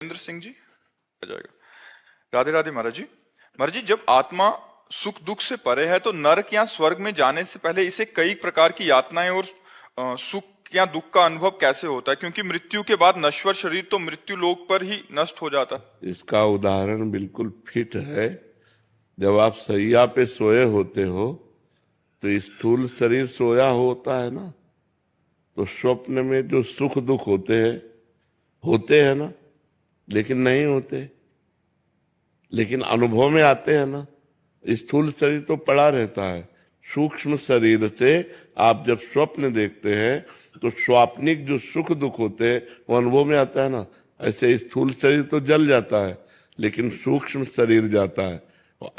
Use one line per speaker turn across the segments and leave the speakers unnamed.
इंद्र सिंह जी आ जाएगा। राधे राधे महाराज जी। महाराज जी, जब आत्मा सुख दुख से परे है तो नरक या स्वर्ग में जाने से पहले इसे कई प्रकार की यातनाएं और सुख या दुख का अनुभव कैसे होता है? क्योंकि मृत्यु के बाद नश्वर शरीर तो मृत्यु लोक पर ही नष्ट हो जाता है।
इसका उदाहरण बिल्कुल फिट है। जब आप सैया पे सोए होते हो तो स्थूल शरीर सोया होता है ना, तो स्वप्न में जो सुख दुख होते हैं ना, लेकिन नहीं होते, लेकिन अनुभव में आते हैं ना। स्थूल शरीर तो पड़ा रहता है। सूक्ष्म शरीर से आप जब स्वप्न देखते हैं तो स्वाप्निक जो सुख दुख होते हैं वो अनुभव में आता है ना। ऐसे स्थूल शरीर तो जल जाता है, लेकिन सूक्ष्म शरीर जाता है।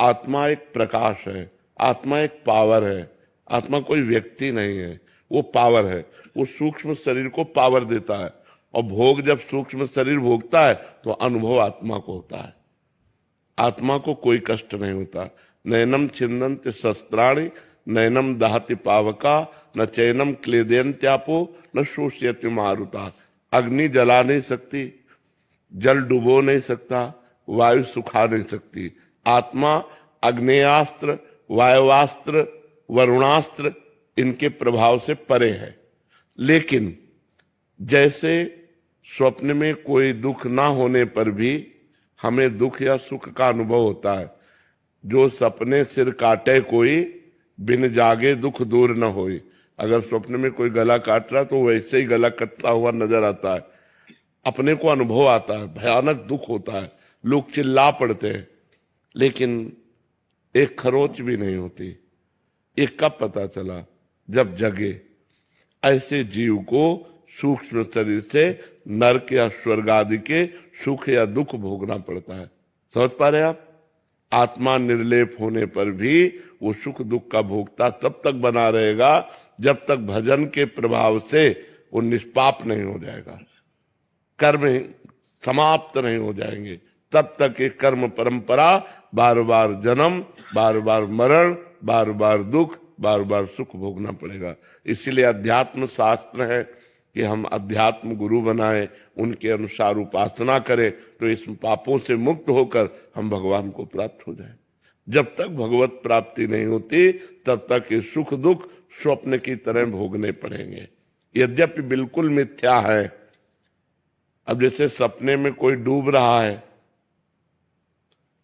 आत्मा एक प्रकाश है, आत्मा एक पावर है। आत्मा कोई व्यक्ति नहीं है, वो पावर है। वो सूक्ष्म शरीर को पावर देता है, और भोग जब सूक्ष्म शरीर भोगता है तो अनुभव आत्मा को होता है। आत्मा को कोई कष्ट नहीं होता। नैनम छिन्दन्ति शस्त्राणि नैनम दहति पावका न चैनम क्लेदयन्त्यापो न शोष्यति मारुता। अग्नि जला नहीं सकती, जल डुबो नहीं सकता, वायु सुखा नहीं सकती। आत्मा अग्नेयास्त्र, वायुवास्त्र, वरुणास्त्र इनके प्रभाव से परे है। लेकिन जैसे स्वप्न में कोई दुख ना होने पर भी हमें दुख या सुख का अनुभव होता है। जो सपने सिर काटे कोई, बिन जागे दुख दूर न होई। अगर स्वप्न में कोई गला काट रहा तो वैसे ही गला कटता हुआ नजर आता है। अपने को अनुभव आता है, भयानक दुख होता है, लोग चिल्ला पड़ते हैं, लेकिन एक खरोच भी नहीं होती। ये कब पता चला? जब जगे। ऐसे जीव को सूक्ष्म शरीर से नरक या स्वर्ग आदि के सुख या दुख भोगना पड़ता है। समझ पा रहे आप? आत्मा निर्लेप होने पर भी वो सुख दुख का भोगता तब तक बना रहेगा जब तक भजन के प्रभाव से वो निष्पाप नहीं हो जाएगा, कर्म समाप्त नहीं हो जाएंगे। तब तक एक कर्म परंपरा, बार बार जन्म, बार बार मरण, बार बार दुख, बार बार सुख भोगना पड़ेगा। इसलिए अध्यात्म शास्त्र है कि हम अध्यात्म गुरु बनाएं, उनके अनुसार उपासना करें, तो इस पापों से मुक्त होकर हम भगवान को प्राप्त हो जाएं। जब तक भगवत प्राप्ति नहीं होती तब तक ये सुख दुख स्वप्न की तरह भोगने पड़ेंगे, यद्यपि बिल्कुल मिथ्या है। अब जैसे सपने में कोई डूब रहा है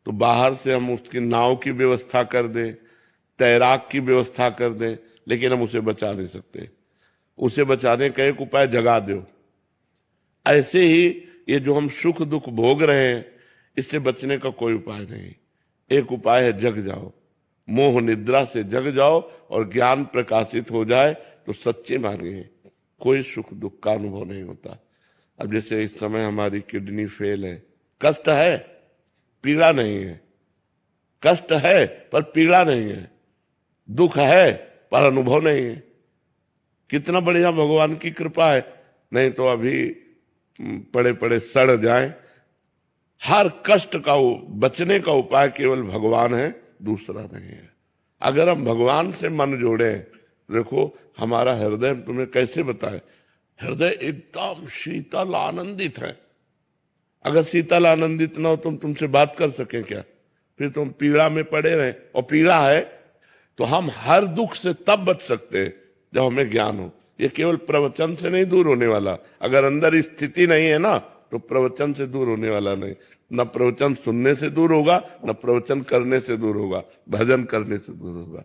तो बाहर से हम उसकी नाव की व्यवस्था कर दें, तैराक की व्यवस्था कर दें, लेकिन हम उसे बचा नहीं सकते। उसे बचाने का एक उपाय जगा दो। ऐसे ही ये जो हम सुख दुख भोग रहे हैं, इससे बचने का कोई उपाय नहीं। एक उपाय है, जग जाओ, मोह निद्रा से जग जाओ और ज्ञान प्रकाशित हो जाए तो सच्चे मानिए कोई सुख दुख का अनुभव नहीं होता। अब जैसे इस समय हमारी किडनी फेल है, कष्ट है, पीड़ा नहीं है। कष्ट है पर पीड़ा नहीं है, दुख है पर अनुभव नहीं है। कितना बढ़िया भगवान की कृपा है, नहीं तो अभी पड़े पड़े सड़ जाएं। हर कष्ट का बचने का उपाय केवल भगवान है, दूसरा नहीं है। अगर हम भगवान से मन जोड़े, देखो हमारा हृदय तुम्हें कैसे बताए, हृदय एकदम शीतल आनंदित है। अगर शीतल आनंदित ना हो तो तुमसे बात कर सकें क्या? फिर तुम पीड़ा में पड़े रहे, और पीड़ा है तो हम हर दुख से तब बच सकते हैं जब हमें ज्ञान हो। ये केवल प्रवचन से नहीं दूर होने वाला। अगर अंदर स्थिति नहीं है ना तो प्रवचन से दूर होने वाला नहीं। न प्रवचन सुनने से दूर होगा, न प्रवचन करने से दूर होगा, भजन करने से दूर होगा।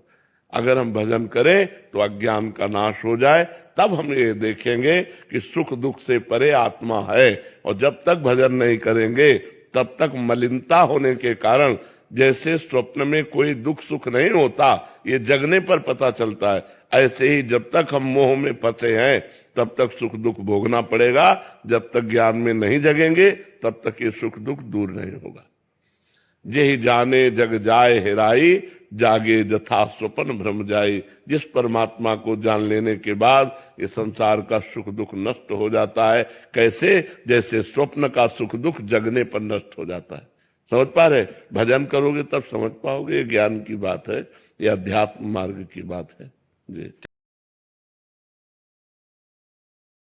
अगर हम भजन करें तो अज्ञान का नाश हो जाए, तब हम ये देखेंगे कि सुख दुख से परे आत्मा है। और जब तक भजन नहीं करेंगे तब तक मलिनता होने के कारण, जैसे स्वप्न में कोई दुख सुख नहीं होता, ये जगने पर पता चलता है, ऐसे ही जब तक हम मोह में फंसे हैं तब तक सुख दुख भोगना पड़ेगा। जब तक ज्ञान में नहीं जगेंगे तब तक ये सुख दुख दूर नहीं होगा। जेहि जाने जग जाए हेराई, जागे जथा स्वप्न भ्रम जाई। जिस परमात्मा को जान लेने के बाद ये संसार का सुख दुख नष्ट हो जाता है। कैसे? जैसे स्वप्न का सुख दुख जगने पर नष्ट हो जाता है। समझ पा रहे? भजन करोगे तब समझ पाओगे। ये ज्ञान की बात है, ये अध्यात्म मार्ग की बात है जी।